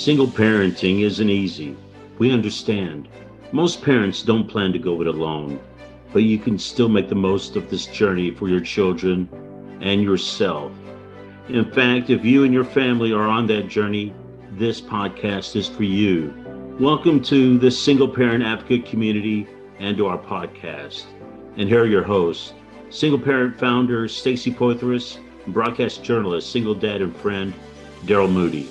Single parenting isn't easy. We understand. Most parents don't plan to go it alone, but you can still make the most of this journey for your children and yourself. In fact, if you and your family are on that journey, this podcast is for you. Welcome to the Single Parent Advocate community and to our podcast. And here are your hosts, single parent founder Stacy Poitras, and broadcast journalist, single dad and friend, Darrell Moody.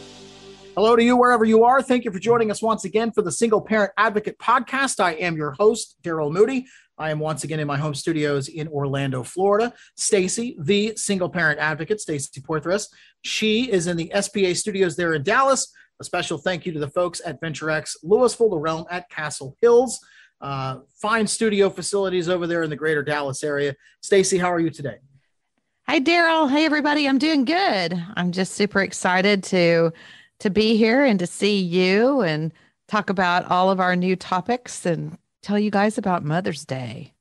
Hello to you wherever you are. Thank you for joining us once again for the Single Parent Advocate podcast. I am your host, Darrell Moody. I am once again in my home studios in Orlando, Florida. Stacy, the Single Parent Advocate, Stacy Poitras. She is in the SPA studios there in Dallas. A special thank you to the folks at VentureX Louisville, the realm at Castle Hills. Fine studio facilities over there in the greater Dallas area. Stacy, how are you today? Hi, Darrell. Hey, everybody. I'm doing good. I'm just super excited to be here and to see you and talk about all of our new topics and tell you guys about Mother's Day.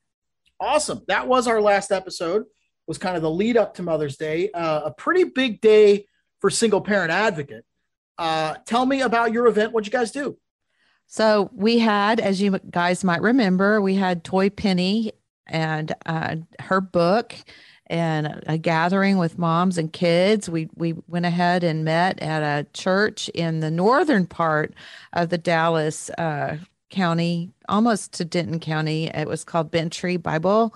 Awesome. That was our last episode, was kind of the lead up to Mother's Day, a pretty big day for Single Parent Advocate. Tell me about your event. What'd you guys do? So we had, as you guys might remember, we had Toy Penny and her book and a gathering with moms and kids. We went ahead and met at a church in the northern part of the Dallas County, almost to Denton County. It was called Bentry Bible.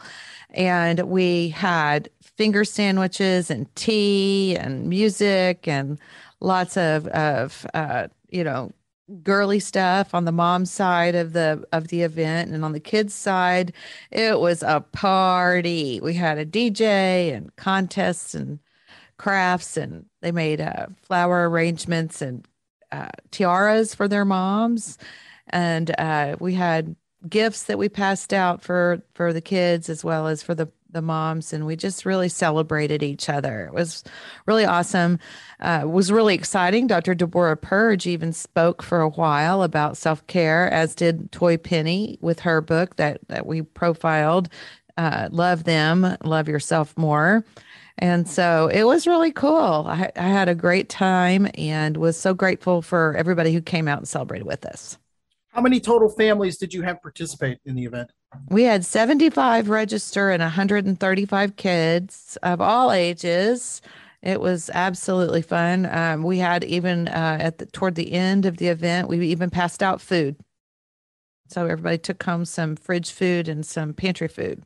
And we had finger sandwiches and tea and music and lots of girly stuff on the mom's side of the event, and on the kids' side, it was a party. We had a DJ and contests and crafts, and they made flower arrangements and tiaras for their moms, and we had gifts that we passed out for the kids as well as for the moms, and we just really celebrated each other. It was really awesome. It was really exciting. Dr. Deborah Purge even spoke for a while about self-care, as did Toy Penny with her book that we profiled, Love Them, Love Yourself More. And so it was really cool. I had a great time and was so grateful for everybody who came out and celebrated with us. How many total families did you have participate in the event? We had 75 register and 135 kids of all ages. It was absolutely fun. We had even toward the end of the event, we even passed out food. So everybody took home some fridge food and some pantry food.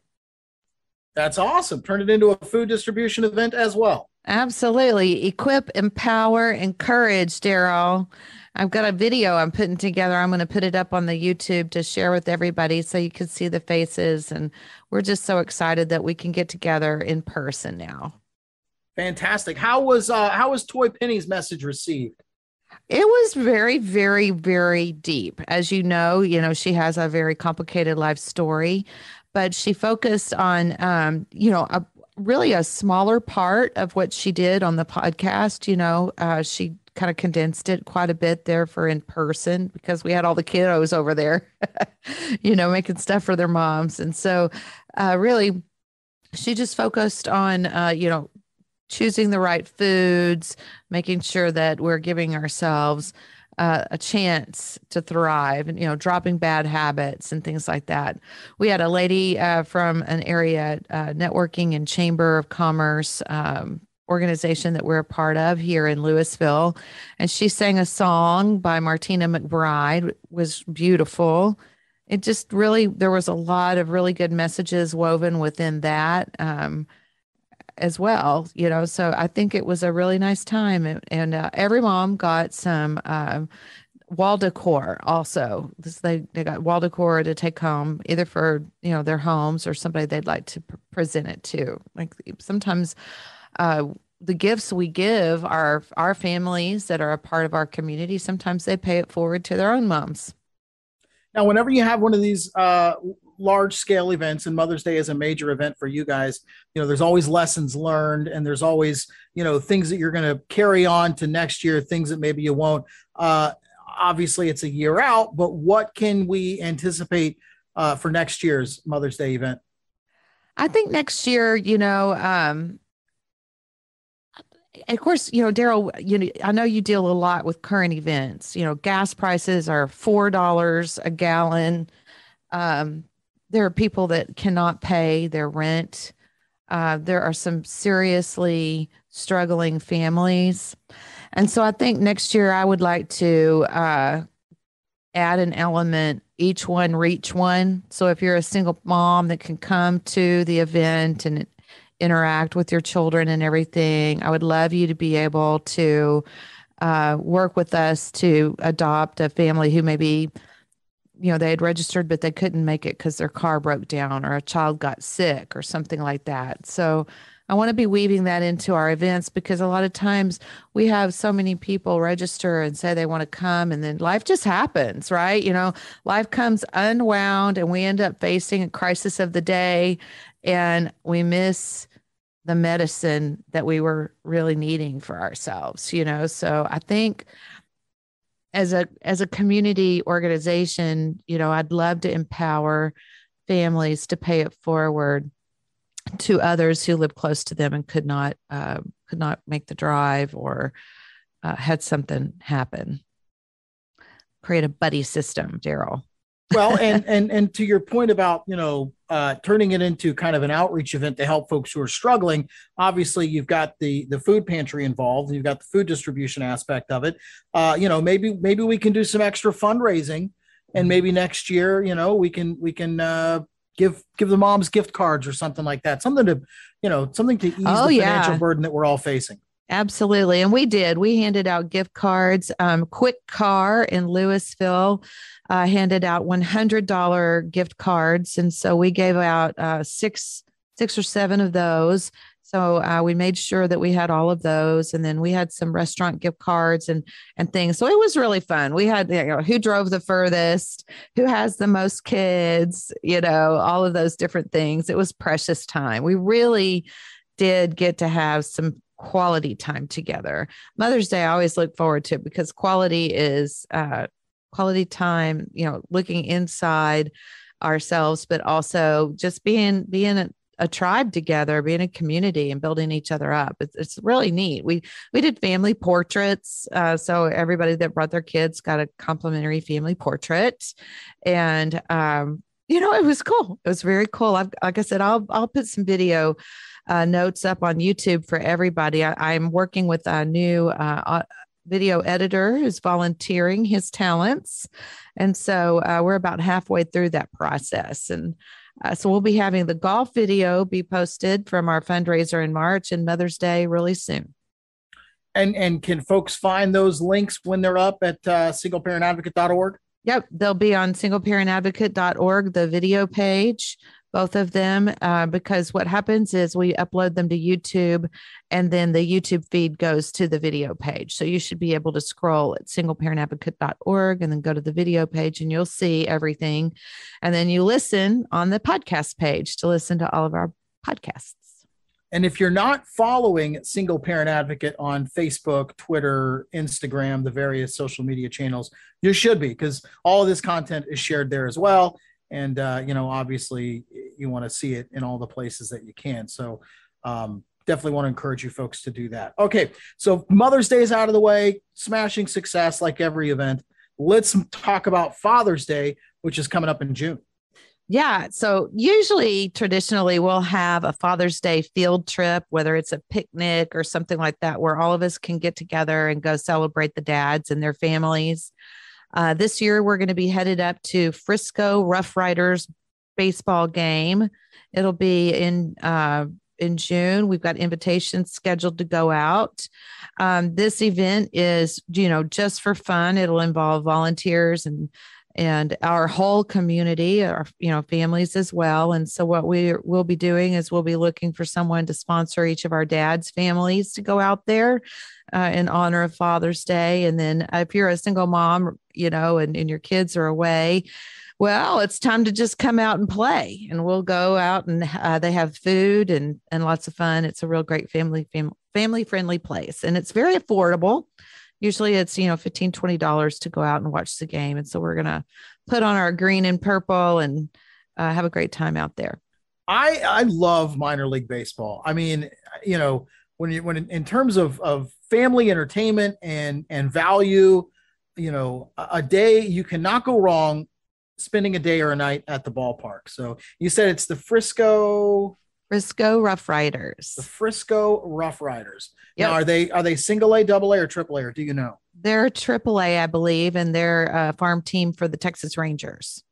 That's awesome. Turn it into a food distribution event as well. Absolutely. Equip, empower, encourage, Darrell. I've got a video I'm putting together. I'm going to put it up on the YouTube to share with everybody so you can see the faces. And we're just so excited that we can get together in person now. Fantastic. How was Toy Penny's message received? It was very, very, very deep. As you know, she has a very complicated life story, but she focused on, really a smaller part of what she did on the podcast. She kind of condensed it quite a bit there for in person because we had all the kiddos over there, making stuff for their moms. And so really, she just focused on, choosing the right foods, making sure that we're giving ourselves a chance to thrive and, dropping bad habits and things like that. We had a lady from an area networking and chamber of commerce organization that we're a part of here in Louisville. And she sang a song by Martina McBride. It was beautiful. It just really, there was a lot of really good messages woven within that as well, so I think it was a really nice time. And every mom got some wall decor also. They got wall decor to take home, either for, their homes or somebody they'd like to present it to. Like sometimes the gifts we give our families that are a part of our community, sometimes they pay it forward to their own moms. Now, whenever you have one of these large scale events, and Mother's Day is a major event for you guys, there's always lessons learned, and there's always, things that you're going to carry on to next year, things that maybe you won't. Obviously it's a year out, but what can we anticipate for next year's Mother's Day event? I think next year, of course, Darrell, I know you deal a lot with current events. Gas prices are $4 a gallon. Um, there are people that cannot pay their rent. There are some seriously struggling families. And so I think next year I would like to add an element, each one reach one. So if you're a single mom that can come to the event and interact with your children and everything, I would love you to be able to work with us to adopt a family who maybe, they had registered, but they couldn't make it because their car broke down or a child got sick or something like that. So I want to be weaving that into our events because a lot of times we have so many people register and say they want to come, and then life just happens, right? Life comes unwound and we end up facing a crisis of the day and we miss the medicine that we were really needing for ourselves. So I think as a community organization, I'd love to empower families to pay it forward to others who live close to them and could not make the drive or had something happen. Create a buddy system, Darrell. Well, and to your point about, turning it into kind of an outreach event to help folks who are struggling, obviously you've got the food pantry involved, and you've got the food distribution aspect of it. Maybe we can do some extra fundraising, and maybe next year, we can give the moms gift cards or something like that, something to ease the financial burden that we're all facing. Absolutely. And we handed out gift cards. Quick Car in Louisville handed out $100 gift cards. And so we gave out six or seven of those. So we made sure that we had all of those. And then we had some restaurant gift cards and things. So it was really fun. We had, who drove the furthest, who has the most kids, all of those different things. It was precious time. We really did get to have some quality time together. Mother's Day, I always look forward to it because quality is quality time, looking inside ourselves, but also just being a tribe together, being a community and building each other up. It's really neat. We did family portraits. So everybody that brought their kids got a complimentary family portrait. And, it was cool. It was very cool. Like I said, I'll put some video notes up on YouTube for everybody. I'm working with a new video editor who's volunteering his talents. And so we're about halfway through that process. And so we'll be having the golf video be posted from our fundraiser in March and Mother's Day really soon. And can folks find those links when they're up at singleparentadvocate.org? Yep. They'll be on singleparentadvocate.org, the video page, both of them, because what happens is we upload them to YouTube and then the YouTube feed goes to the video page. So you should be able to scroll at singleparentadvocate.org and then go to the video page and you'll see everything. And then you listen on the podcast page to listen to all of our podcasts. And if you're not following Single Parent Advocate on Facebook, Twitter, Instagram, the various social media channels, you should be, because all of this content is shared there as well. And, obviously you want to see it in all the places that you can. So definitely want to encourage you folks to do that. Okay. So Mother's Day is out of the way, smashing success like every event. Let's talk about Father's Day, which is coming up in June. Yeah. So usually, traditionally, we'll have a Father's Day field trip, whether it's a picnic or something like that, where all of us can get together and go celebrate the dads and their families. This year, we're going to be headed up to Frisco Rough Riders baseball game. It'll be in June. We've got invitations scheduled to go out. This event is, just for fun. It'll involve volunteers and our whole community, our families as well. And so what we'll be doing is we'll be looking for someone to sponsor each of our dads' families to go out there in honor of Father's Day. And then if you're a single mom, and your kids are away, well, it's time to just come out and play. And we'll go out and they have food and lots of fun. It's a real great family friendly place, and it's very affordable. Usually it's, $15, $20 to go out and watch the game. And so we're going to put on our green and purple and have a great time out there. I love minor league baseball. I mean, when in terms of family entertainment and value, a day you cannot go wrong spending a day or a night at the ballpark. So you said it's the Frisco Rough Riders. Frisco Rough Riders. Yep. Now, are they single A, double A, or triple A, or do you know? They're AAA, I believe, and they're a farm team for the Texas Rangers.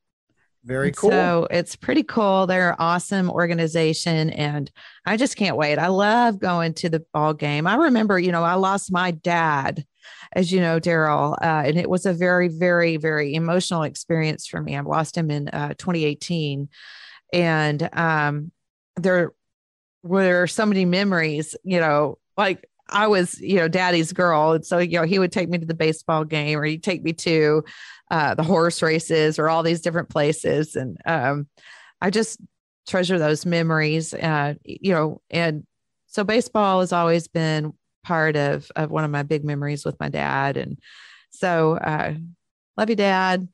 Very cool. So it's pretty cool. They're an awesome organization, and I just can't wait. I love going to the ball game. I remember, I lost my dad, as you know, Darrell, and it was a very, very, very emotional experience for me. I lost him in 2018, and there were so many memories, like I was, daddy's girl. And so, he would take me to the baseball game, or he'd take me to the horse races, or all these different places. And I just treasure those memories, and so baseball has always been part of one of my big memories with my dad. And so love you, Dad.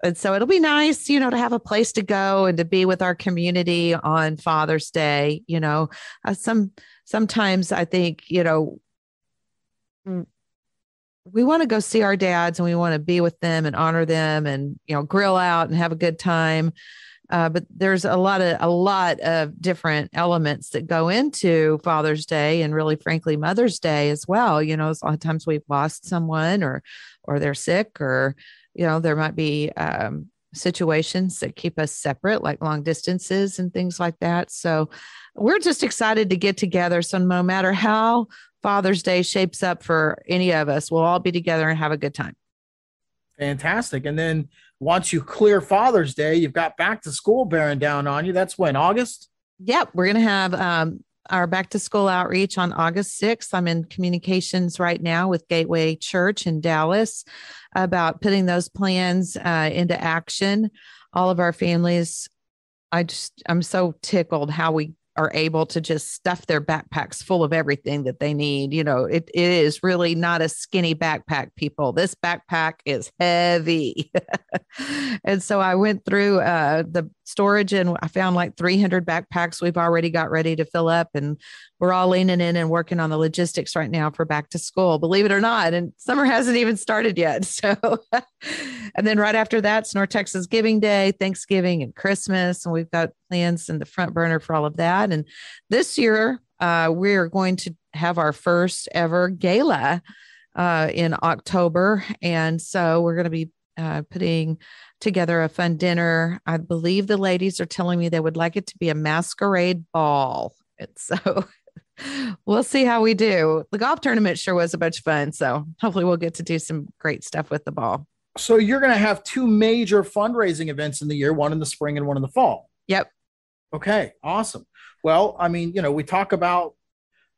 And so it'll be nice, to have a place to go and to be with our community on Father's Day. Sometimes I think, we want to go see our dads, and we want to be with them and honor them, and, grill out and have a good time. But there's a lot of different elements that go into Father's Day, and really, frankly, Mother's Day as well. A lot of times we've lost someone, or they're sick, or, there might be situations that keep us separate, like long distances and things like that. So we're just excited to get together. So no matter how Father's Day shapes up for any of us, we'll all be together and have a good time. Fantastic. And then once you clear Father's Day, you've got back to school bearing down on you. That's when, August? Yep. We're going to have our back to school outreach on August 6th. I'm in communications right now with Gateway Church in Dallas about putting those plans into action. All of our families, I'm so tickled how we are able to just stuff their backpacks full of everything that they need. It is really not a skinny backpack, people. This backpack is heavy. And so I went through the storage, and I found like 300 backpacks we've already got ready to fill up. And we're all leaning in and working on the logistics right now for back to school, believe it or not. And summer hasn't even started yet. So, and then right after that, it's North Texas Giving Day, Thanksgiving, and Christmas. And we've got plans in the front burner for all of that. And this year, we're going to have our first ever gala in October. And so we're going to be putting together a fun dinner. I believe the ladies are telling me they would like it to be a masquerade ball. And so we'll see how we do. The golf tournament sure was a bunch of fun. So hopefully we'll get to do some great stuff with the ball. So you're going to have two major fundraising events in the year, one in the spring and one in the fall. Yep. Okay, awesome. Well, I mean, we talk about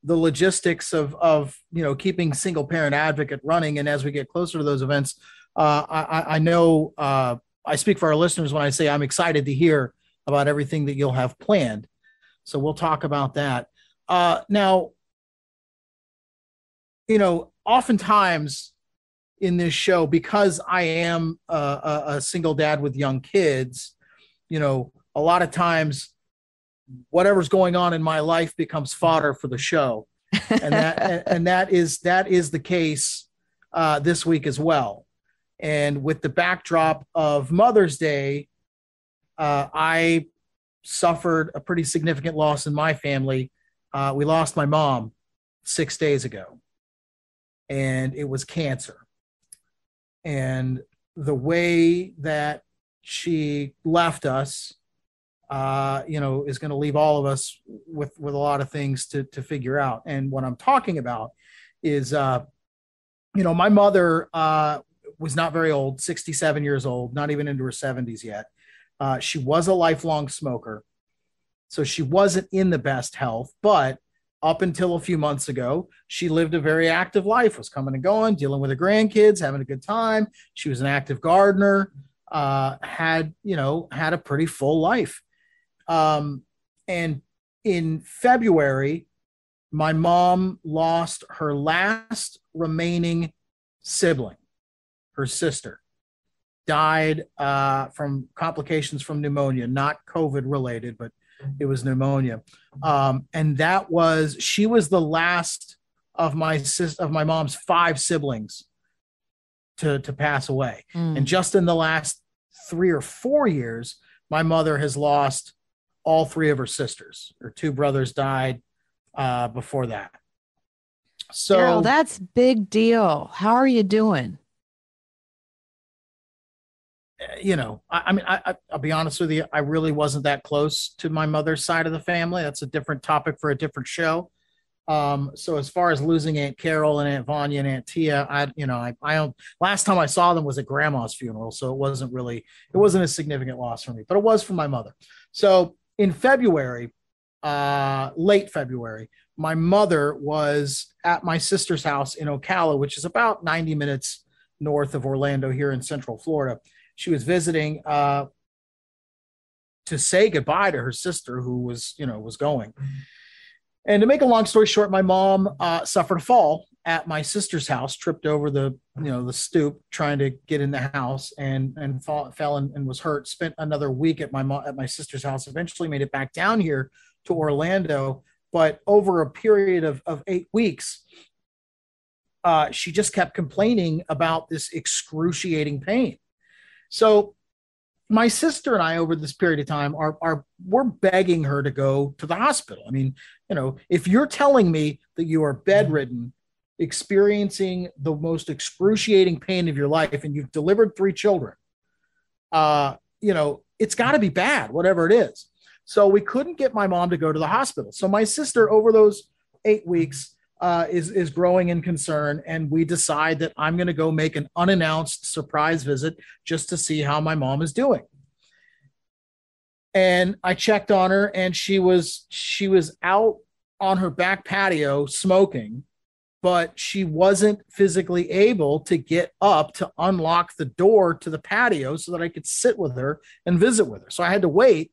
the logistics of keeping Single Parent Advocate running. And as we get closer to those events, I know I speak for our listeners when I say I'm excited to hear about everything that you'll have planned. So we'll talk about that. Now, oftentimes in this show, because I am a single dad with young kids, a lot of times whatever's going on in my life becomes fodder for the show. And that is the case this week as well. And with the backdrop of Mother's Day, I suffered a pretty significant loss in my family. We lost my mom 6 days ago, and it was cancer. And the way that she left us, is going to leave all of us with a lot of things to figure out. And what I'm talking about is, my mother was not very old, 67 years old, not even into her 70s yet. She was a lifelong smoker, so she wasn't in the best health, but up until a few months ago, she lived a very active life, was coming and going, dealing with her grandkids, having a good time. She was an active gardener, had a pretty full life. And in February, my mom lost her last remaining sibling. Her sister died from complications from pneumonia, not COVID related, but It was pneumonia. And she was the last of my mom's 5 siblings to pass away. And just in the last 3 or 4 years, my mother has lost all 3 of her sisters. Her 2 brothers died before that. So Darrell, that's big deal. How are you doing? I'll be honest with you. I really wasn't that close to my mother's side of the family. That's a different topic for a different show. So as far as losing Aunt Carol and Aunt Vanya and Aunt Tia, I don't, last time I saw them was at grandma's funeral. So it wasn't a significant loss for me, but it was for my mother. So in February, late February, my mother was at my sister's house in Ocala, which is about 90 minutes north of Orlando here in Central Florida. She was visiting, to say goodbye to her sister who was going. And to make a long story short, my mom suffered a fall at my sister's house, tripped over the stoop trying to get in the house and fell and was hurt. Spent another week at my sister's house. Eventually made it back down here to Orlando, but over a period of 8 weeks, she just kept complaining about this excruciating pain. So my sister and I, over this period of time, we're begging her to go to the hospital. I mean, if you're telling me that you are bedridden, experiencing the most excruciating pain of your life, and you've delivered 3 children, it's got to be bad, whatever it is. So we couldn't get my mom to go to the hospital. So my sister, over those 8 weeks, is growing in concern, and we decide that I'm going to go make an unannounced surprise visit just to see how my mom is doing. And I checked on her, and she was out on her back patio smoking, but she wasn't physically able to get up to unlock the door to the patio so that I could sit with her and visit with her. So I had to wait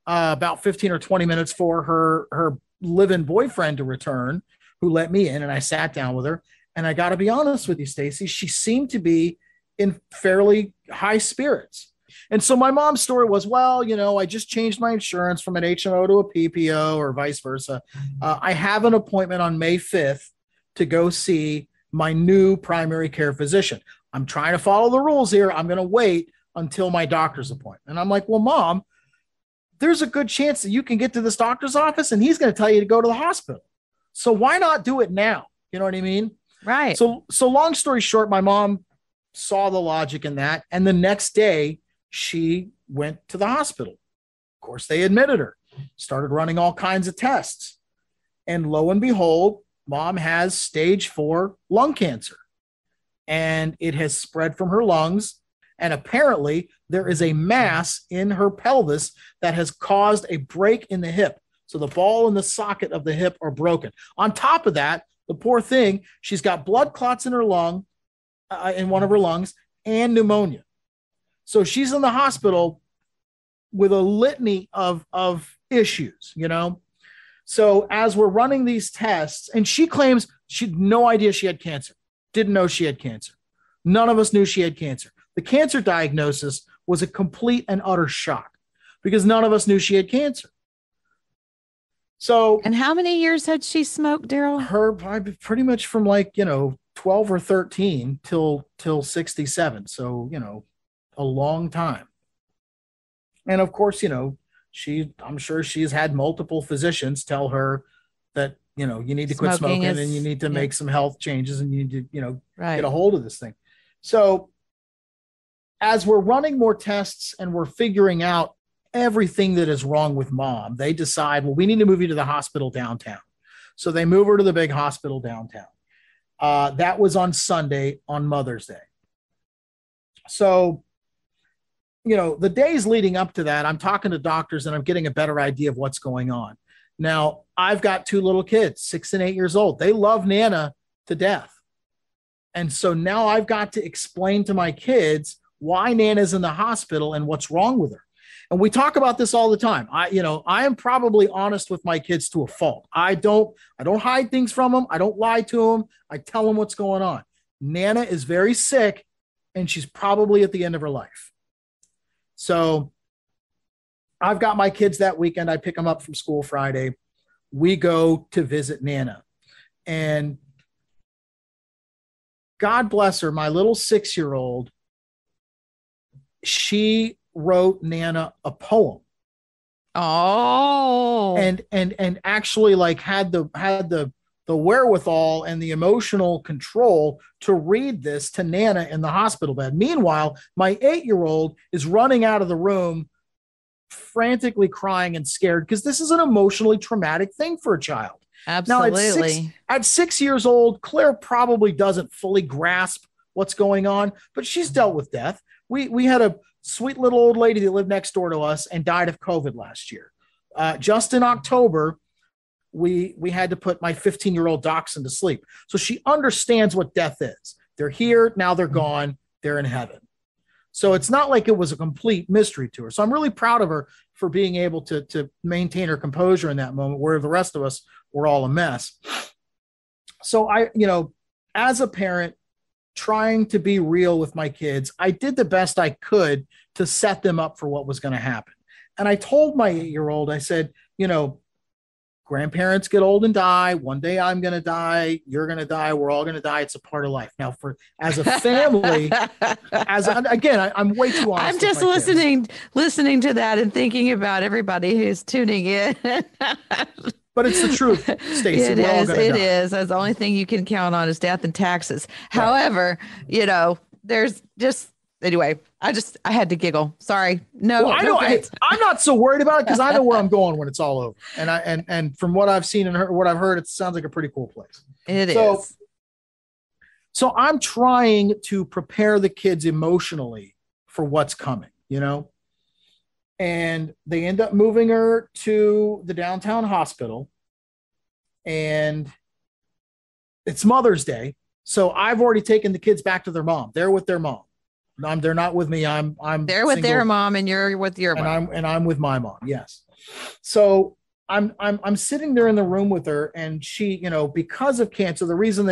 about 15 or 20 minutes for her live-in boyfriend to return, who let me in, and I sat down with her. And I got to be honest with you, Stacy, she seemed to be in fairly high spirits. And so my mom's story was, well, I just changed my insurance from an HMO to a PPO or vice versa. I have an appointment on May 5th to go see my new primary care physician. I'm trying to follow the rules here. I'm going to wait until my doctor's appointment. And I'm like, well, Mom, there's a good chance that you can get to this doctor's office and he's going to tell you to go to the hospital. So why not do it now? You know what I mean? Right. So long story short, my mom saw the logic in that. And the next day she went to the hospital. Of course, they admitted her, started running all kinds of tests. And lo and behold, Mom has stage 4 lung cancer, and it has spread from her lungs. And apparently there is a mass in her pelvis that has caused a break in the hip. So the ball and the socket of the hip are broken. On top of that, the poor thing, she's got blood clots in her lung, in one of her lungs, and pneumonia. So she's in the hospital with a litany of issues, So as we're running these tests, and she claims she had no idea she had cancer, didn't know she had cancer. None of us knew she had cancer. The cancer diagnosis was a complete and utter shock because none of us knew she had cancer. So, and how many years had she smoked, Darrell? Her pretty much from 12 or 13 till 67. So, a long time. And of course, I'm sure she's had multiple physicians tell her that, you need to quit smoking and you need to make some health changes and you need to, get a hold of this thing. So as we're running more tests and we're figuring out everything that is wrong with Mom, they decide, well, we need to move you to the hospital downtown. So they move her to the big hospital downtown. That was on Sunday, on Mother's Day. So, the days leading up to that, I'm talking to doctors and I'm getting a better idea of what's going on. Now, I've got 2 little kids, 6 and 8 years old. They love Nana to death. And so now I've got to explain to my kids why Nana's in the hospital and what's wrong with her. And we talk about this all the time. I am probably honest with my kids to a fault. I don't hide things from them. I don't lie to them. I tell them what's going on. Nana is very sick and she's probably at the end of her life. So I've got my kids that weekend. I pick them up from school Friday. We go to visit Nana. And God bless her, my little 6-year-old, she wrote Nana a poem. Oh. And actually like had the wherewithal and the emotional control to read this to Nana in the hospital bed. Meanwhile, my 8-year-old is running out of the room frantically crying and scared because this is an emotionally traumatic thing for a child. Absolutely. Now, at 6 years old, Claire probably doesn't fully grasp what's going on, but she's dealt with death. We had a sweet little old lady that lived next door to us and died of COVID last year. Just in October, we had to put my 15-year-old dachshund to sleep. So she understands what death is. They're here, now they're gone, they're in heaven. So it's not like it was a complete mystery to her. So I'm really proud of her for being able to maintain her composure in that moment where the rest of us were all a mess. So as a parent trying to be real with my kids, I did the best I could to set them up for what was going to happen. And I told my 8-year-old, I said, grandparents get old and die. One day I'm going to die. You're going to die. We're all going to die. It's a part of life. Now, as a family, I'm way too honest. I'm just listening to that and thinking about everybody who's tuning in. But it's the truth, Stacey. It is. That's the only thing you can count on is death and taxes. Right. However, there's just anyway. I had to giggle. Sorry. No, well, I know. I'm not so worried about it because I know where I'm going when it's all over. And from what I've seen and heard, what I've heard, it sounds like a pretty cool place. It is. So I'm trying to prepare the kids emotionally for what's coming, and they end up moving her to the downtown hospital, and it's Mother's Day. So I've already taken the kids back to their mom. They're with their mom. They're not with me. I'm they're with their mom and you're with your mom. And I'm with my mom. Yes. So I'm sitting there in the room with her, and she, because of cancer, the reason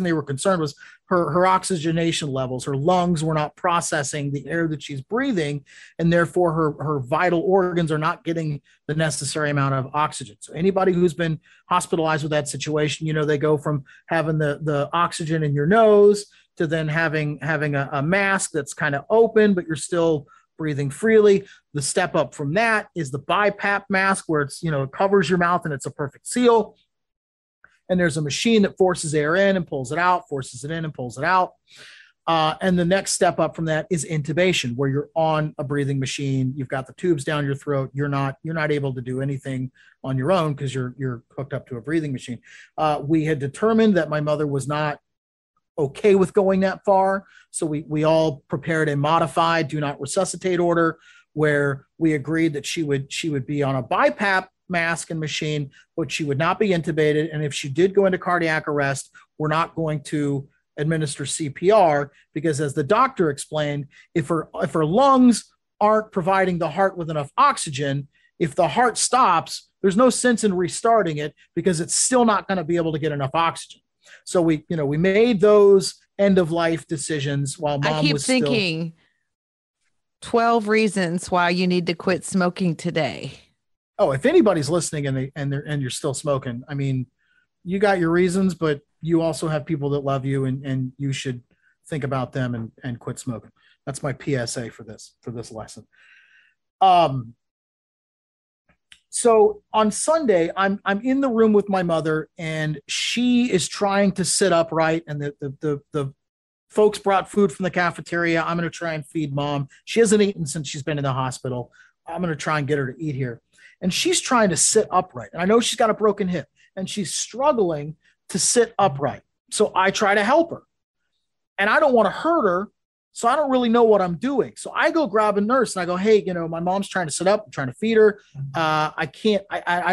they were concerned was her oxygenation levels. Her lungs were not processing the air that she's breathing, and therefore her vital organs are not getting the necessary amount of oxygen. So anybody who's been hospitalized with that situation, they go from having the oxygen in your nose to then having a mask that's kind of open, but you're still breathing freely. The step up from that is the BiPAP mask, where it's, it covers your mouth and it's a perfect seal. And there's a machine that forces air in and pulls it out, forces it in and pulls it out. And the next step up from that is intubation, where you're on a breathing machine. You've got the tubes down your throat. You're not able to do anything on your own because you're hooked up to a breathing machine. We had determined that my mother was not okay with going that far. So we all prepared a modified do not resuscitate order, where we agreed that she would be on a BiPAP mask and machine, but she would not be intubated. And if she did go into cardiac arrest, we're not going to administer CPR, because as the doctor explained, if her lungs aren't providing the heart with enough oxygen, if the heart stops, there's no sense in restarting it because it's still not going to be able to get enough oxygen. So we made those end of life decisions while mom was I keep thinking 12 reasons why you need to quit smoking today. Oh, if anybody's listening and you're still smoking, I mean, you got your reasons, but you also have people that love you, and you should think about them and quit smoking. That's my PSA for this lesson. So on Sunday, I'm in the room with my mother, and she is trying to sit upright, and the folks brought food from the cafeteria. I'm going to try and feed mom. She hasn't eaten since she's been in the hospital. I'm going to try and get her to eat here. And she's trying to sit upright. And I know she's got a broken hip, and she's struggling to sit upright. So I try to help her, and I don't want to hurt her. So I don't really know what I'm doing. So I go grab a nurse and I go, hey, my mom's trying to sit up. I'm trying to feed her. I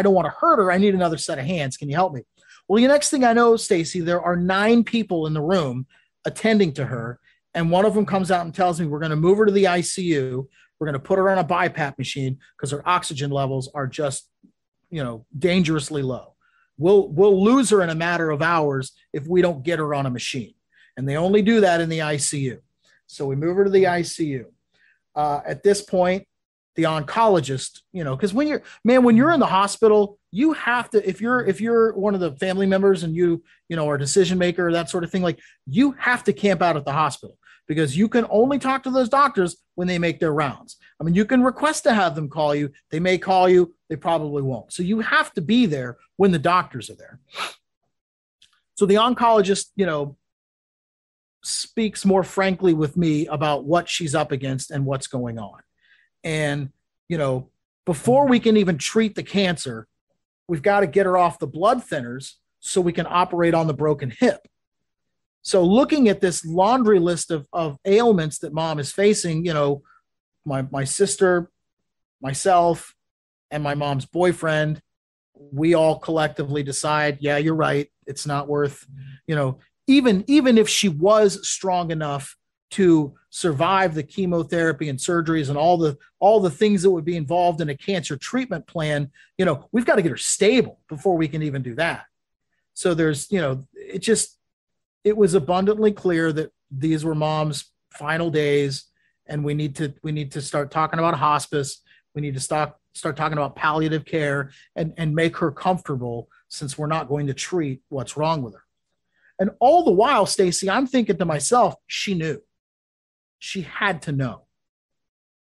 don't want to hurt her. I need another set of hands. Can you help me? Well, the next thing I know, Stacey, there are 9 people in the room attending to her. And one of them comes out and tells me, we're going to move her to the ICU. We're going to put her on a BiPAP machine because her oxygen levels are just, dangerously low. We'll lose her in a matter of hours if we don't get her on a machine. And they only do that in the ICU. So we move her to the ICU. At this point, the oncologist, because when you're in the hospital, you have to, if you're one of the family members and you are a decision maker, that sort of thing, like you have to camp out at the hospital because you can only talk to those doctors when they make their rounds. I mean, you can request to have them call you. They may call you. They probably won't. So you have to be there when the doctors are there. So the oncologist, speaks more frankly with me about what she's up against and what's going on. And, before we can even treat the cancer, we've got to get her off the blood thinners so we can operate on the broken hip. So looking at this laundry list of ailments that mom is facing, my sister, myself, and my mom's boyfriend, we all collectively decide, yeah, you're right. It's not worth, even if she was strong enough to survive the chemotherapy and surgeries and all the things that would be involved in a cancer treatment plan, we've got to get her stable before we can even do that. So there's, it was abundantly clear that these were mom's final days, and we need to start talking about hospice. We need to start talking about palliative care and make her comfortable, since we're not going to treat what's wrong with her. And all the while, Stacy, I'm thinking to myself, she knew. She had to know.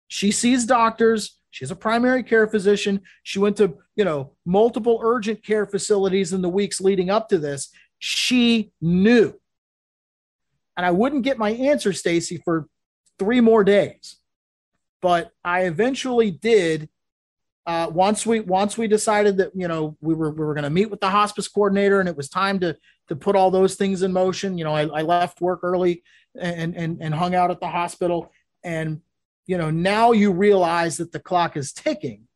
She sees doctors. She's a primary care physician. She went to, multiple urgent care facilities in the weeks leading up to this. She knew. And I wouldn't get my answer, Stacy, for 3 more days. But I eventually did. Once we decided that, we were going to meet with the hospice coordinator, and it was time to put all those things in motion. I left work early and hung out at the hospital. And, now you realize that the clock is ticking,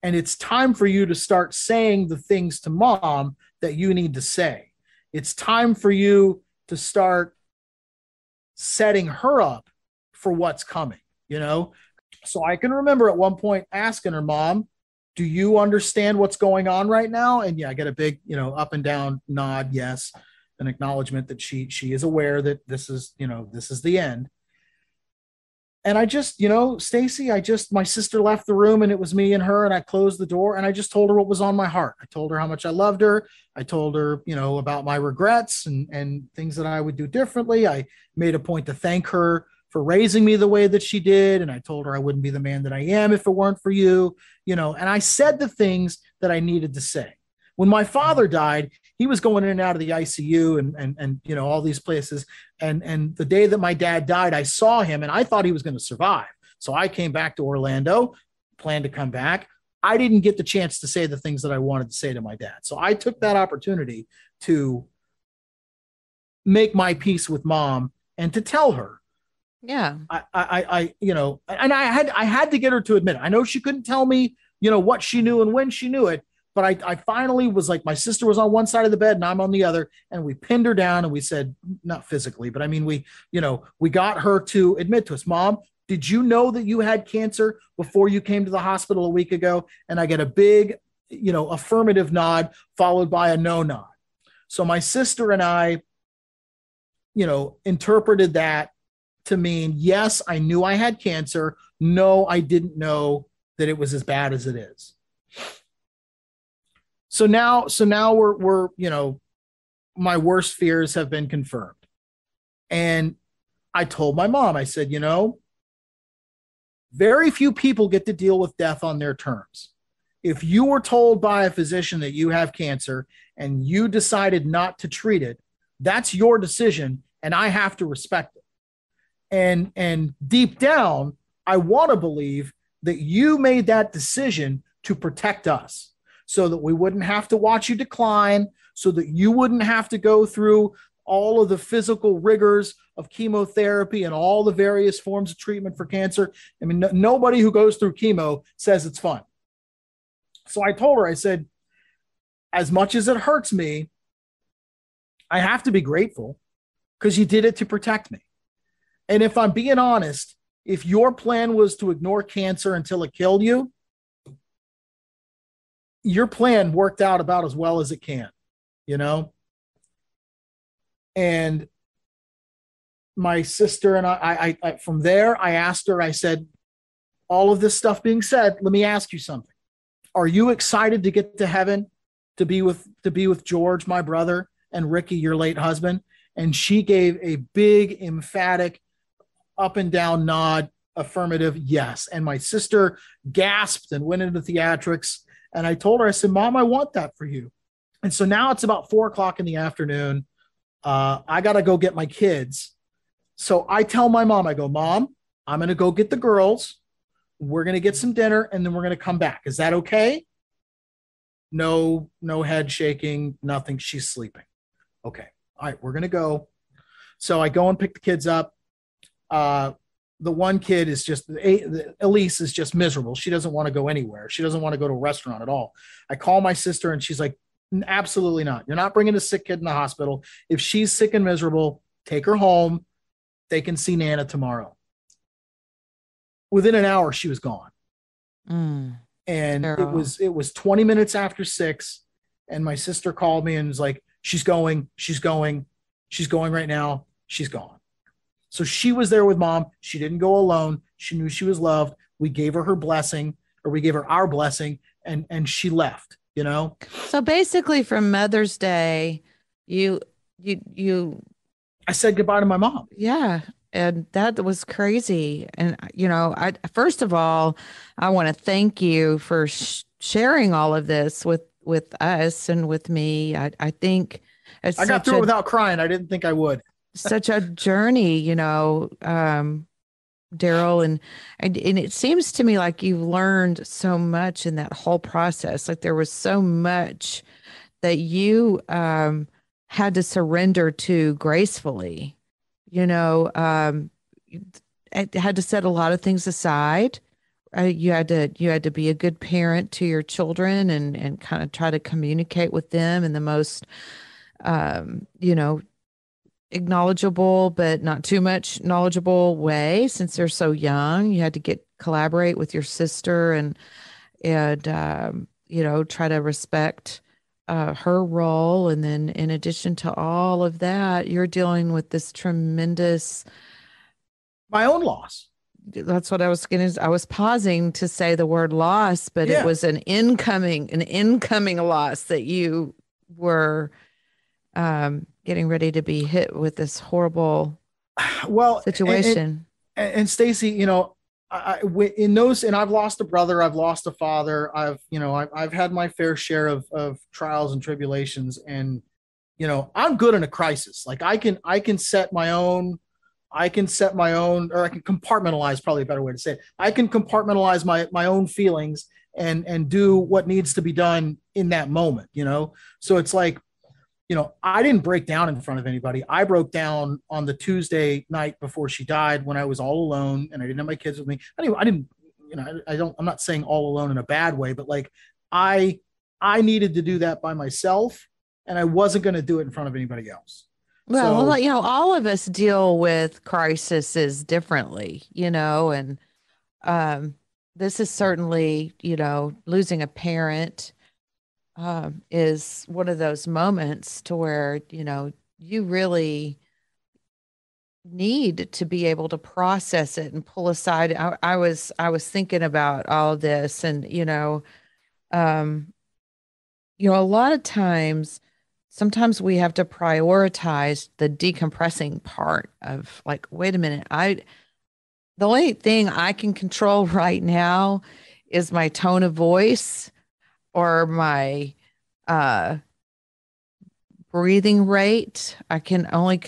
and it's time for you to start saying the things to mom that you need to say. It's time for you to start setting her up for what's coming, So I can remember at one point asking her, Mom, do you understand what's going on right now? And yeah, I get a big, up and down nod. Yes. An acknowledgement that she is aware that this is the end. And I just, Stacy, my sister left the room, and it was me and her, and I closed the door, and I just told her what was on my heart. I told her how much I loved her. I told her, about my regrets and things that I would do differently. I made a point to thank her for raising me the way that she did. And I told her I wouldn't be the man that I am if it weren't for you, and I said the things that I needed to say. When my father died, he was going in and out of the ICU and all these places. And the day that my dad died, I saw him and I thought he was going to survive. So I came back to Orlando, planned to come back. I didn't get the chance to say the things that I wanted to say to my dad. So I took that opportunity to make my peace with mom and to tell her. Yeah. I and I had to get her to admit it. I know she couldn't tell me, what she knew and when she knew it, but I finally was like, my sister was on one side of the bed and I'm on the other, and we pinned her down and we said, not physically, but I mean, we got her to admit to us, Mom, did you know that you had cancer before you came to the hospital a week ago? And I get a big, affirmative nod followed by a no nod. So my sister and I, interpreted that to mean, yes, I knew I had cancer. No, I didn't know that it was as bad as it is. So now we're my worst fears have been confirmed. And I told my mom, I said, very few people get to deal with death on their terms. If you were told by a physician that you have cancer and you decided not to treat it, that's your decision, and I have to respect it. And deep down, I want to believe that you made that decision to protect us so that we wouldn't have to watch you decline, so that you wouldn't have to go through all of the physical rigors of chemotherapy and all the various forms of treatment for cancer. I mean, nobody who goes through chemo says it's fun. So I told her, I said, as much as it hurts me, I have to be grateful because you did it to protect me. And if I'm being honest, if your plan was to ignore cancer until it killed you, your plan worked out about as well as it can, And my sister and I from there, I asked her, I said, all of this stuff being said, let me ask you something. Are you excited to get to heaven, to be with George, my brother, and Ricky, your late husband? And she gave a big, emphatic, up and down nod, affirmative yes. And my sister gasped and went into theatrics. And I told her, I said, Mom, I want that for you. And so now it's about 4 o'clock in the afternoon. I got to go get my kids. So I tell my mom, I go, Mom, I'm going to go get the girls. We're going to get some dinner and then we're going to come back. Is that okay? No head shaking, nothing. She's sleeping. Okay. All right. We're going to go. So I go and pick the kids up. The one kid is Elise is just miserable. She doesn't want to go anywhere. She doesn't want to go to a restaurant at all. I call my sister and she's like, absolutely not. You're not bringing a sick kid in the hospital. If she's sick and miserable, take her home. They can see Nana tomorrow. Within an hour, she was gone. And it was 20 minutes after 6. And my sister called me and was like, she's going right now. She's gone. So she was there with Mom. She didn't go alone. She knew she was loved. We gave her blessing, or we gave her our blessing, and she left, you know? So basically from Mother's Day, you I said goodbye to my mom. Yeah. And that was crazy. And, first of all, I want to thank you for sharing all of this with us and with me. I think I got through it without crying. I didn't think I would. Such a journey, Darrell. And it seems to me like you've learned so much in that whole process. Like there was so much that you had to surrender to gracefully. I had to set a lot of things aside. You had to be a good parent to your children and kind of try to communicate with them in the most, acknowledgeable, but not too much knowledgeable way since they're so young. You had to collaborate with your sister and try to respect her role. And then in addition to all of that, you're dealing with this tremendous, my own loss. That's what I was pausing to say the word loss, but It was an incoming loss that you were getting ready to be hit with this horrible situation. And Stacy, and I've lost a brother, I've lost a father, I've had my fair share of trials and tribulations, and I'm good in a crisis. Like I can set my own, or I can compartmentalize, probably a better way to say it. I can compartmentalize my own feelings and do what needs to be done in that moment, So it's like, I didn't break down in front of anybody. I broke down on the Tuesday night before she died when I was all alone and I didn't have my kids with me. I'm not saying all alone in a bad way, but like I needed to do that by myself and I wasn't going to do it in front of anybody else. Well, all of us deal with crises differently, and this is certainly, losing a parent is one of those moments to where, you really need to be able to process it and pull aside. I was thinking about all of this and, a lot of times, sometimes we have to prioritize the decompressing part of like, wait a minute, the only thing I can control right now is my tone of voice or my breathing rate. I can only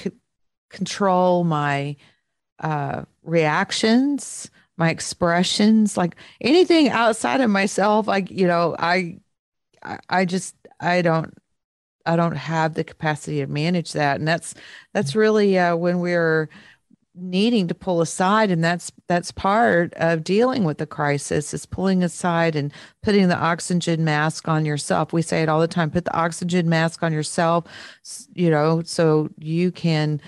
control my reactions, my expressions, like anything outside of myself. Like, I don't have the capacity to manage that. And that's really when we're needing to pull aside. And that's part of dealing with the crisis is pulling aside and putting the oxygen mask on yourself. We say it all the time, put the oxygen mask on yourself, so you can,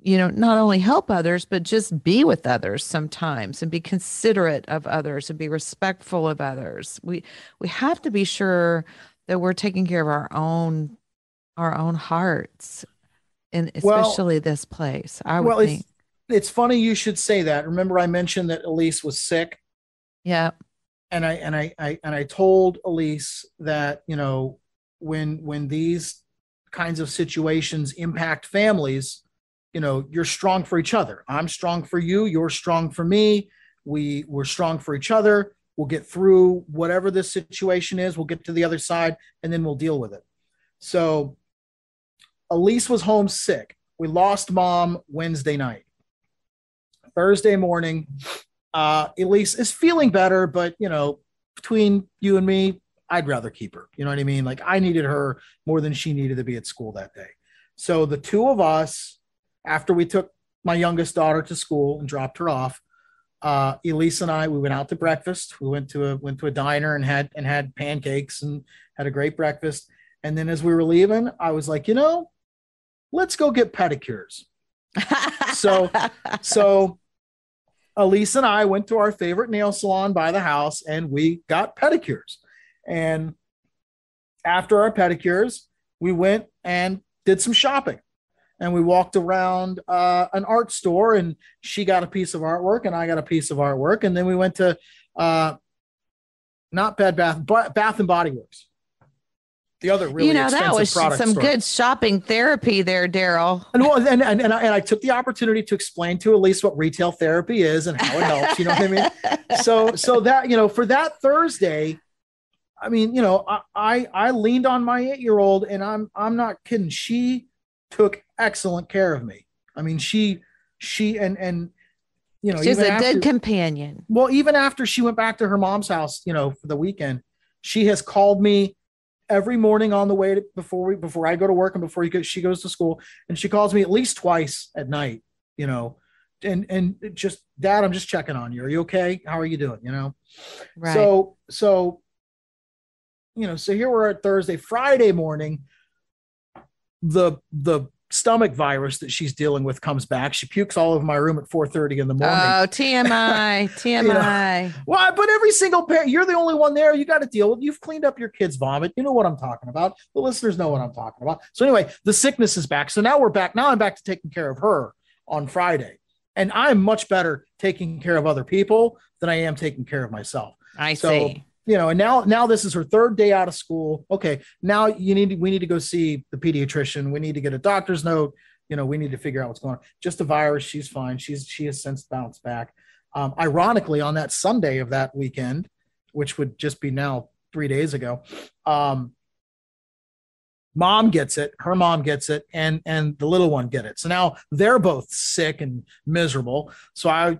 not only help others, but just be with others sometimes and be considerate of others and be respectful of others. We have to be sure that we're taking care of our own hearts, and especially this place. I would think. It's funny you should say that. Remember, I mentioned that Elise was sick. Yeah. And I told Elise that, when these kinds of situations impact families, you're strong for each other. I'm strong for you. You're strong for me. We're strong for each other. We'll get through whatever this situation is. We'll get to the other side and then we'll deal with it. So Elise was home sick. We lost mom Wednesday night. Thursday morning, Elise is feeling better, but between you and me, I'd rather keep her. You know what I mean? Like, I needed her more than she needed to be at school that day. So the two of us, after we took my youngest daughter to school and dropped her off, Elise and I, we went out to breakfast. We went to a diner and had pancakes and had a great breakfast. And then as we were leaving, I was like, let's go get pedicures. So Elise and I went to our favorite nail salon by the house and we got pedicures. And after our pedicures, we went and did some shopping. And we walked around an art store, and she got a piece of artwork and I got a piece of artwork. And then we went to not Bed Bath, Bath and Body Works. The other really expensive that was product some store. good shopping therapy there, Darrell. And I took the opportunity to explain to Elise what retail therapy is and how it helps. You know what I mean? So that, for that Thursday, I mean, I leaned on my 8-year-old, and I'm not kidding. She took excellent care of me. I mean, she and she's a good companion. Well, even after she went back to her mom's house, for the weekend, she has called me every morning on the way before I go to work and before she goes to school, and she calls me at least twice at night, and just, Dad, I'm just checking on you. Are you okay? How are you doing? Right. So here we're at Thursday. Friday morning, the stomach virus that she's dealing with comes back. She pukes all over my room at 4:30 in the morning. Oh, TMI. Well, but every single parent, you're the only one there. You got to deal with. You've cleaned up your kid's vomit. You know what I'm talking about. The listeners know what I'm talking about. So anyway, the sickness is back. So now we're back. Now I'm back to taking care of her on Friday, and I'm much better taking care of other people than I am taking care of myself. I see. And now this is her third day out of school. Okay, now we need to go see the pediatrician. We need to get a doctor's note. We need to figure out what's going on. Just a virus. She's fine. She has since bounced back. Ironically, on that Sunday of that weekend, which would just be now 3 days ago, mom gets it. Her mom gets it, and the little one get it. So now they're both sick and miserable. So I,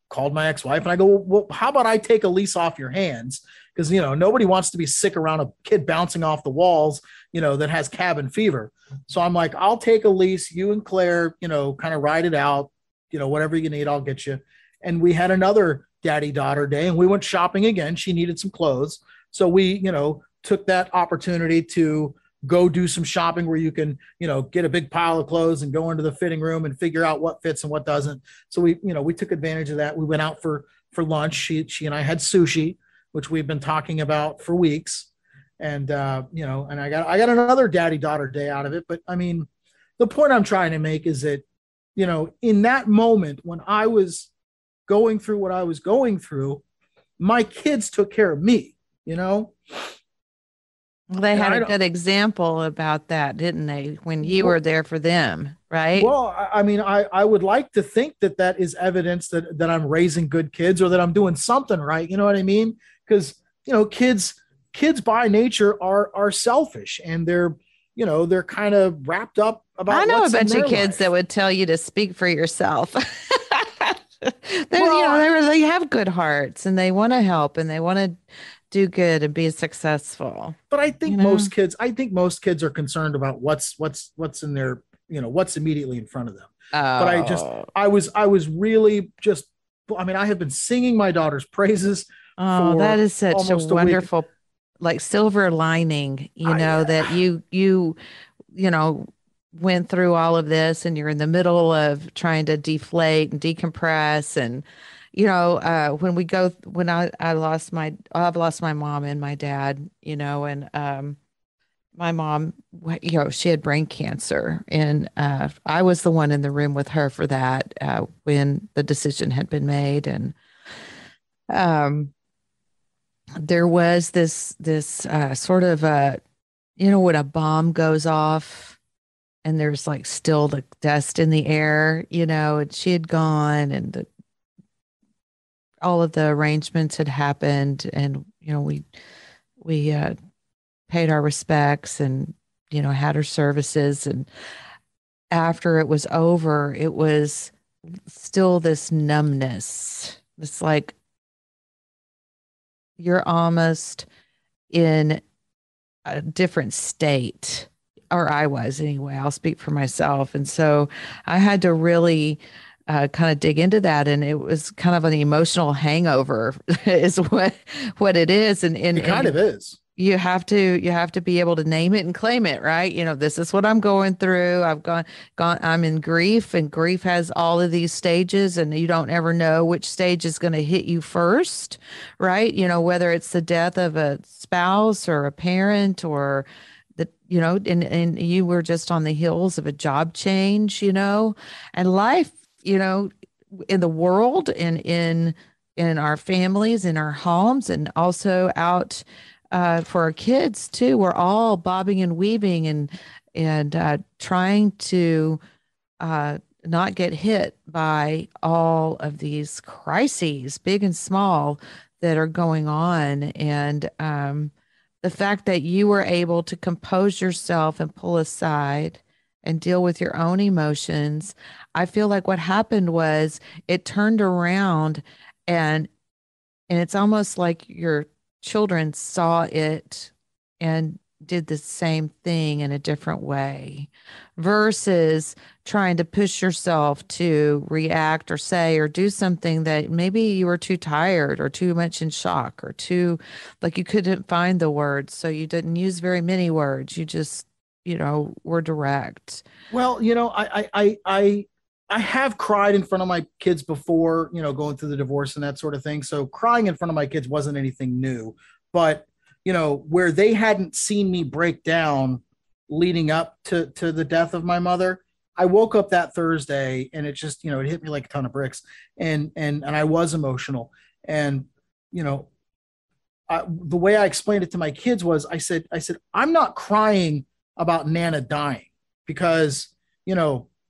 called my ex-wife and I go, well, how about I take Elise off your hands? Because, nobody wants to be sick around a kid bouncing off the walls, that has cabin fever. So I'm like, I'll take Elise, you and Claire, kind of ride it out, whatever you need, I'll get you. And we had another daddy-daughter day, and we went shopping again. She needed some clothes. So we, took that opportunity to go do some shopping where you can, get a big pile of clothes and go into the fitting room and figure out what fits and what doesn't. So we took advantage of that. We went out for lunch. She and I had sushi, which we've been talking about for weeks. And, and I got another daddy-daughter day out of it. But I mean, the point I'm trying to make is that, in that moment when I was going through what I was going through, my kids took care of me, Well, they had a good example about that, didn't they? When you were there for them, right? Well, I mean, I would like to think that is evidence that I'm raising good kids or that I'm doing something right. You know what I mean? Because, kids by nature are selfish, and they're kind of wrapped up about. I know a bunch of kids that would tell you to speak for yourself. They have good hearts, and they want to help, and they want to do good and be successful. But I think most kids are concerned about what's in their, what's immediately in front of them. But I was really just, I mean, I have been singing my daughter's praises. Oh, that is such a wonderful, like, silver lining, that you went through all of this, and you're in the middle of trying to deflate and decompress. And, I've lost my mom and my dad, and, my mom, she had brain cancer, and, I was the one in the room with her for that, when the decision had been made. And, there was this sort of when a bomb goes off and there's like still the dust in the air, and she had gone, and all of the arrangements had happened, and we paid our respects, and had her services, and after it was over, it was still this numbness. It's like you're almost in a different state, or I was anyway. I'll speak for myself. And so I had to really kind of dig into that, and it was kind of an emotional hangover, is what it is. And It kind of is. You have to be able to name it and claim it, right? This is what I'm going through. I'm in grief, and grief has all of these stages, and you don't ever know which stage is going to hit you first, right? Whether it's the death of a spouse or a parent, or and you were just on the heels of a job change, and life, in the world, and in our families, in our homes, and also out for our kids too. We're all bobbing and weaving, and trying to not get hit by all of these crises, big and small, that are going on. And the fact that you were able to compose yourself and pull aside and deal with your own emotions, I feel like what happened was it turned around, and it's almost like your children saw it and did the same thing in a different way, versus trying to push yourself to react or say or do something that maybe you were too tired or too much in shock, or too, like, you couldn't find the words. So you didn't use very many words. You just, were direct. Well, I have cried in front of my kids before, going through the divorce and that sort of thing. So crying in front of my kids wasn't anything new, but where they hadn't seen me break down leading up to the death of my mother, I woke up that Thursday and it just, it hit me like a ton of bricks, and I was emotional. And, you know, the way I explained it to my kids was I said, I'm not crying about Nana dying because,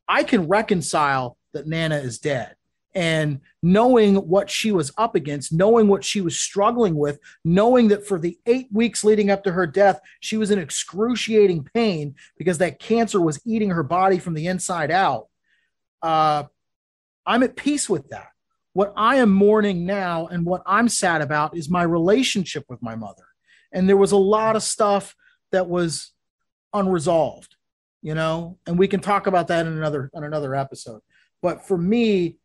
I can reconcile that Nana is dead. And knowing what she was up against, knowing what she was struggling with, knowing that for the 8 weeks leading up to her death, she was in excruciating pain because that cancer was eating her body from the inside out. I'm at peace with that. What I am mourning now and what I'm sad about is my relationship with my mother. And there was a lot of stuff that was unresolved, and we can talk about that in another episode. But for me,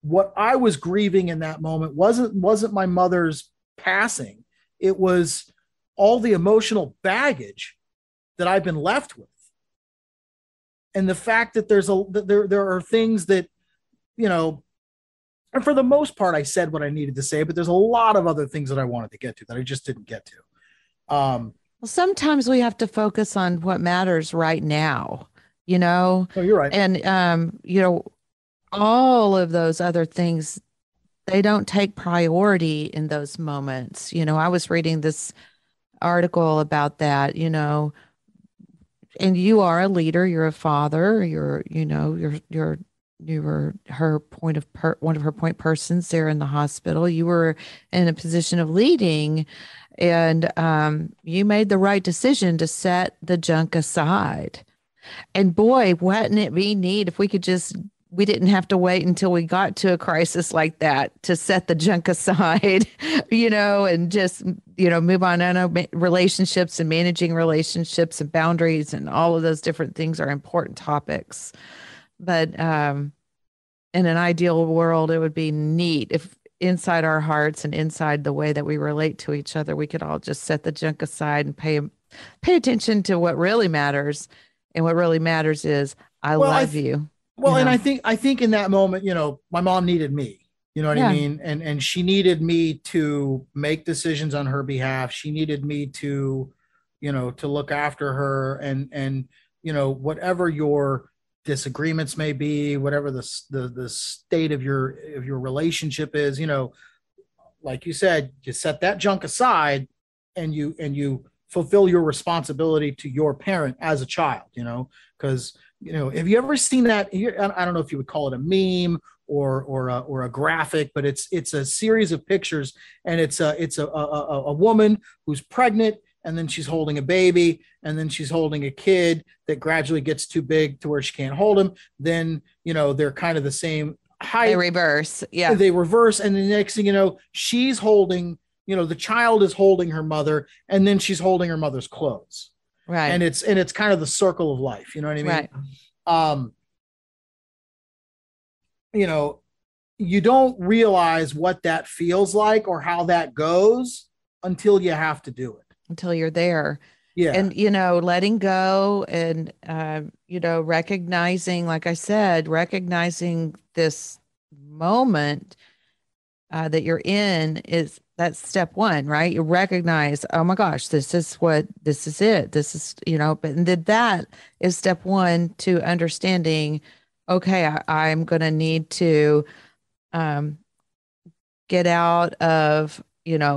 what I was grieving in that moment wasn't my mother's passing. It was all the emotional baggage that I've been left with. And the fact that there are things that, and for the most part, I said what I needed to say, but there's a lot of other things that I wanted to get to that I just didn't get to. Well, sometimes we have to focus on what matters right now, Oh, you're right. and all of those other things, they don't take priority in those moments. I was reading this article about that, and you are a leader, you're a father, you were one of her point persons there in the hospital. You were in a position of leading, and you made the right decision to set the junk aside. And boy, wouldn't it be neat if we didn't have to wait until we got to a crisis like that to set the junk aside, and just, move on. I know relationships and managing relationships and boundaries and all of those different things are important topics. But in an ideal world, it would be neat if inside our hearts and inside the way that we relate to each other, we could all just set the junk aside and pay attention to what really matters. And what really matters is I love you. Well, and I think in that moment, my mom needed me, you know what I mean? And she needed me to make decisions on her behalf. She needed me to, to look after her, and, whatever your disagreements may be, whatever the state of your relationship is, like you said, you set that junk aside and you fulfill your responsibility to your parent as a child, because, have you ever seen that? I don't know if you would call it a meme or a graphic, but it's a series of pictures, and it's a woman who's pregnant, and then she's holding a baby, and then she's holding a kid that gradually gets too big to where she can't hold him. Then, they're kind of the same height. They reverse. Yeah. They reverse. And the next thing you know, she's holding, the child is holding her mother, and then she's holding her mother's clothes. Right. And it's kind of the circle of life. You know what I mean? Right. You don't realize what that feels like or how that goes until you have to do it. Until you're there. Yeah. And, letting go and, recognizing, like I said, recognizing this moment that you're in that's step one, right? You recognize, oh my gosh, this is it. This is, but that is step one to understanding, okay, I'm going to need to get out of,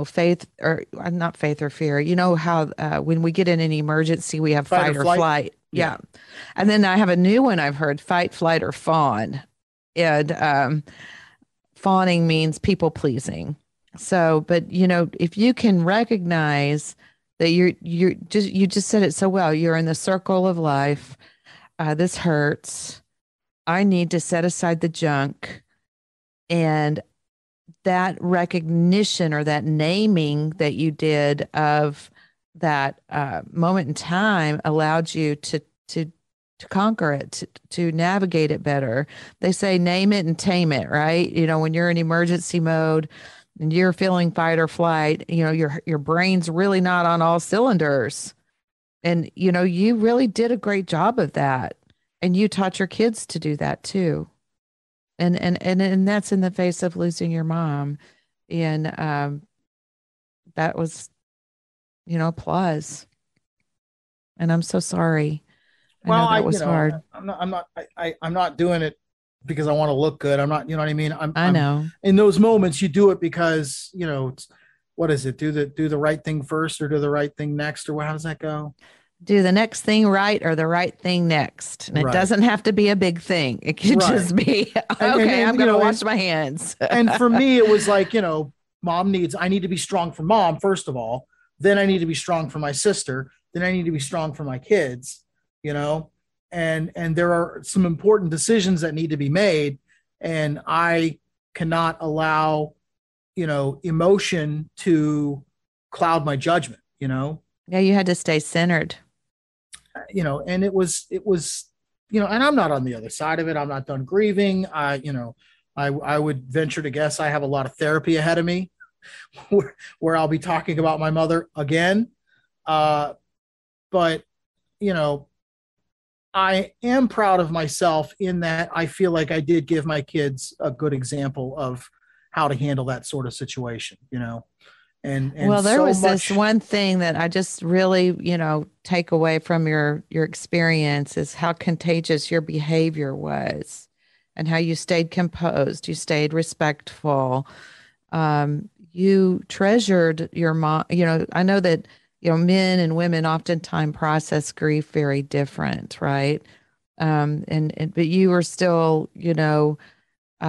faith or not faith or fear. How when we get in an emergency, we have fight or flight. Yeah. And then I have a new one I've heard, fight, flight, or fawn. And fawning means people pleasing. So, but if you can recognize that you just said it so well, you're in the circle of life. This hurts. I need to set aside the junk. And that recognition or that naming that you did of that moment in time allowed you to conquer it, to navigate it better. They say name it and tame it, right? When you're in emergency mode and you're feeling fight or flight, your brain's really not on all cylinders. And you really did a great job of that. And you taught your kids to do that too. And that's in the face of losing your mom. And that was, applause. And I'm so sorry. Well, that was hard. I'm not doing it because I want to look good. I'm not, you know what I mean? I know. In those moments you do it because, it's, what is it? Do the right thing first or do the right thing next, or how does that go? Do the next thing right or the right thing next. And it doesn't have to be a big thing. It could just be, okay, I'm going to wash my hands. And for me, it was like, I need to be strong for mom, first of all. Then I need to be strong for my sister. Then I need to be strong for my kids, and there are some important decisions that need to be made. And I cannot allow, emotion to cloud my judgment, Yeah, you had to stay centered. And it was, and I'm not on the other side of it. I'm not done grieving. I would venture to guess I have a lot of therapy ahead of me where I'll be talking about my mother again. But, I am proud of myself in that I feel like I did give my kids a good example of how to handle that sort of situation, And well, there so was this one thing that I just really, take away from your experience is how contagious your behavior was and how you stayed composed. You stayed respectful. You treasured your mom. I know that, men and women oftentimes process grief very different, right? But you were still,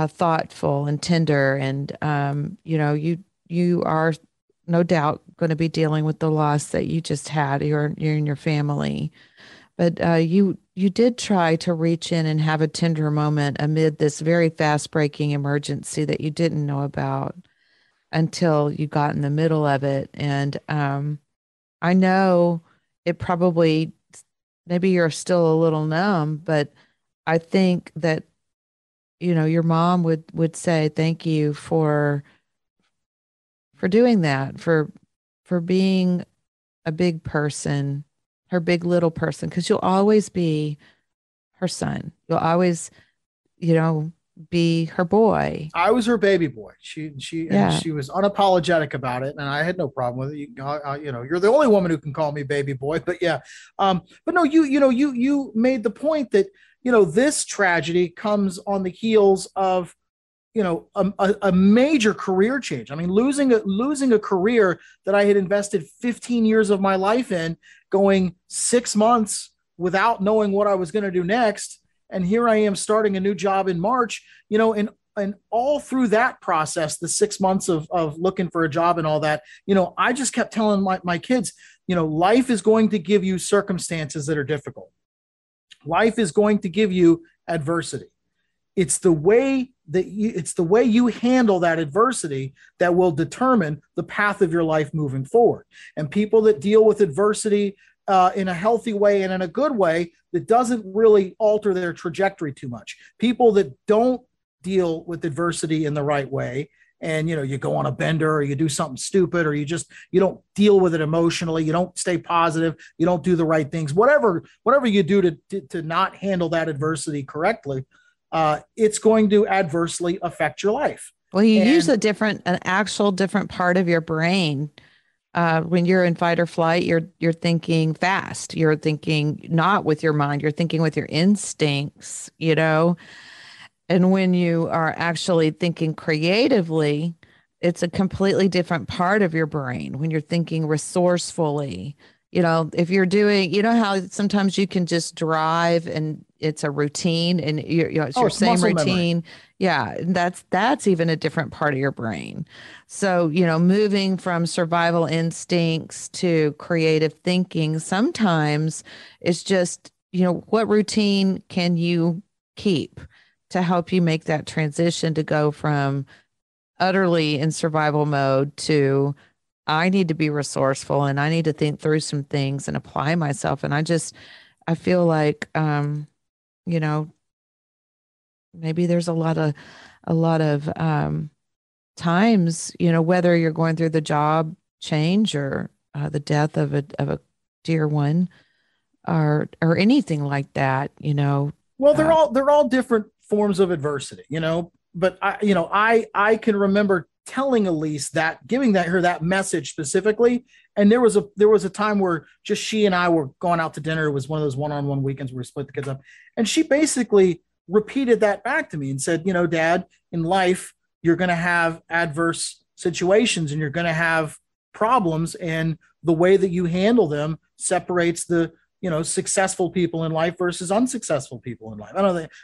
thoughtful and tender, and you are no doubt going to be dealing with the loss that you just had. You're in your family, but you did try to reach in and have a tender moment amid this very fast breaking emergency that you didn't know about until you got in the middle of it. And I know it probably, maybe you're still a little numb, but I think that, your mom would say, thank you for doing that, for being a big person, her big little person, because you'll always be her son. You'll always, be her boy. I was her baby boy. She was unapologetic about it, and I had no problem with it. You're the only woman who can call me baby boy. But yeah, but no, you made the point that this tragedy comes on the heels of a major career change. I mean, losing a career that I had invested 15 years of my life in, going 6 months without knowing what I was going to do next. And here I am starting a new job in March, and all through that process, the 6 months of looking for a job and all that, I just kept telling my kids, life is going to give you circumstances that are difficult. Life is going to give you adversity. It's the way you handle that adversity that will determine the path of your life moving forward. And people that deal with adversity in a healthy way and in a good way, that doesn't really alter their trajectory too much. People that don't deal with adversity in the right way, and you go on a bender, or you do something stupid, or you don't deal with it emotionally, you don't stay positive, you don't do the right things, whatever you do to not handle that adversity correctly, it's going to adversely affect your life. Well, you use an actual different part of your brain. When you're in fight or flight, you're thinking fast. You're thinking not with your mind. You're thinking with your instincts, And when you are actually thinking creatively, it's a completely different part of your brain. When you're thinking resourcefully, if you're doing, how sometimes you can just drive and it's a routine and it's your same routine. Memory. Yeah. That's even a different part of your brain. So, moving from survival instincts to creative thinking, sometimes it's just, what routine can you keep to help you make that transition to go from utterly in survival mode to I need to be resourceful and I need to think through some things and apply myself. And I feel like, maybe there's a lot of times, whether you're going through the job change or the death of a dear one or anything like that, Well, they're all different forms of adversity, but I can remember telling Elise giving her that message specifically. And there was a time where just she and I were going out to dinner. It was one of those one-on-one weekends where we split the kids up. And she basically repeated that back to me and said, Dad, in life, you're going to have adverse situations and you're going to have problems. And the way that you handle them separates the successful people in life versus unsuccessful people in life. I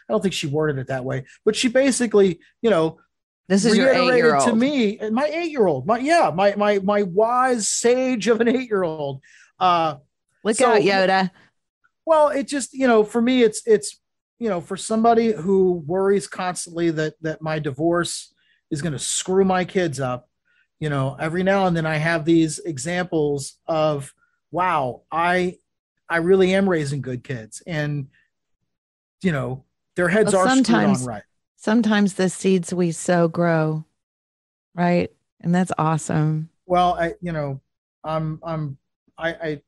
don't think she worded it that way, but she basically, this is your 8-year-old to me, my 8-year-old, my wise sage of an 8-year-old. Look out, Yoda. Well, it just, for me, it's, for somebody who worries constantly that my divorce is going to screw my kids up, every now and then I have these examples of, wow, I really am raising good kids, and their heads are screwed on right. Sometimes the seeds we sow grow, right? And that's awesome. Well,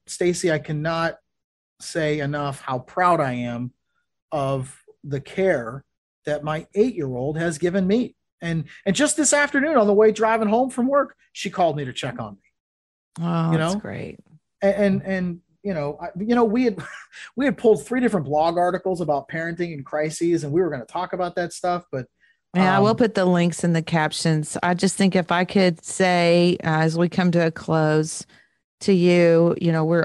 Stacy, I cannot say enough how proud I am of the care that my 8-year-old has given me. And just this afternoon on the way driving home from work, she called me to check on me. Oh, that's great. And we had pulled 3 different blog articles about parenting and crises, and we were going to talk about that stuff. But yeah, I will put the links in the captions. I just think if I could say, as we come to a close, to you,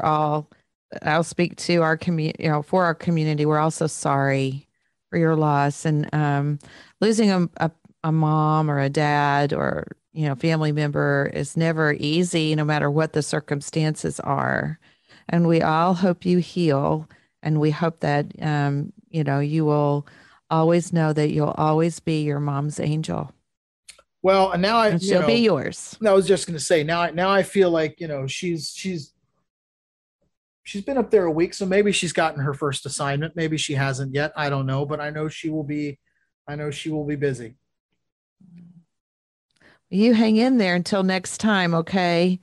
I'll speak to our community, for our community. We're also sorry for your loss, and losing a mom or a dad or family member is never easy, no matter what the circumstances are. And we all hope you heal. And we hope that, you will always know that you'll always be your mom's angel. Well, and now she'll be yours. I was just going to say, now I feel like, she's been up there a week. So maybe she's gotten her first assignment. Maybe she hasn't yet. I don't know, but I know she will be busy. You hang in there until next time. Okay.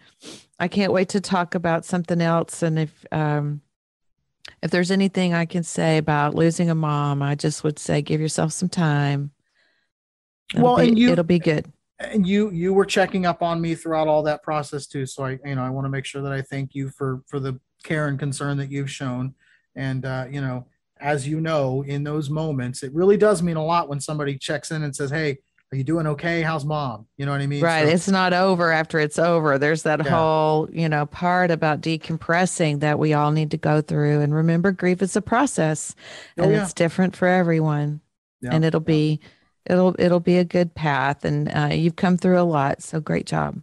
I can't wait to talk about something else. And if there's anything I can say about losing a mom, I just would say, give yourself some time. It'll be good. And you were checking up on me throughout all that process too. So I want to make sure that I thank you for the care and concern that you've shown. And, as in those moments, it really does mean a lot when somebody checks in and says, hey, Are you doing okay? How's mom? You know what I mean? Right. So It's not over after it's over. There's that yeah. whole, part about decompressing that we all need to go through. And remember, grief is a process Oh and yeah. it's different for everyone. Yeah. And it'll be a good path. And you've come through a lot. So great job.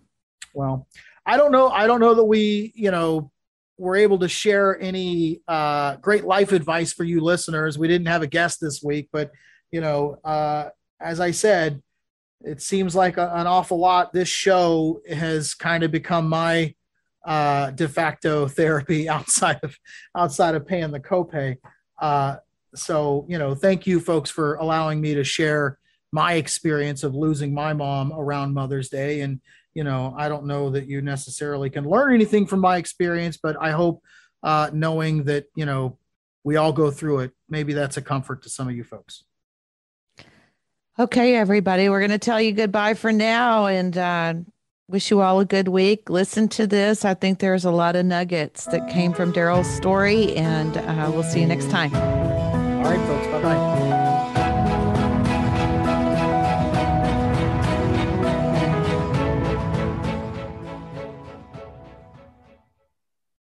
Well, I don't know. I don't know that we, were able to share any great life advice for you listeners. We didn't have a guest this week, but as I said, it seems like an awful lot. This show has kind of become my de facto therapy outside of paying the copay. So thank you folks for allowing me to share my experience of losing my mom around Mother's Day. And I don't know that you necessarily can learn anything from my experience, but I hope knowing that we all go through it, maybe that's a comfort to some of you folks. Okay, everybody, we're going to tell you goodbye for now and wish you all a good week. Listen to this. I think there's a lot of nuggets that came from Darrell's story, and we'll see you next time. All right, folks. Bye-bye.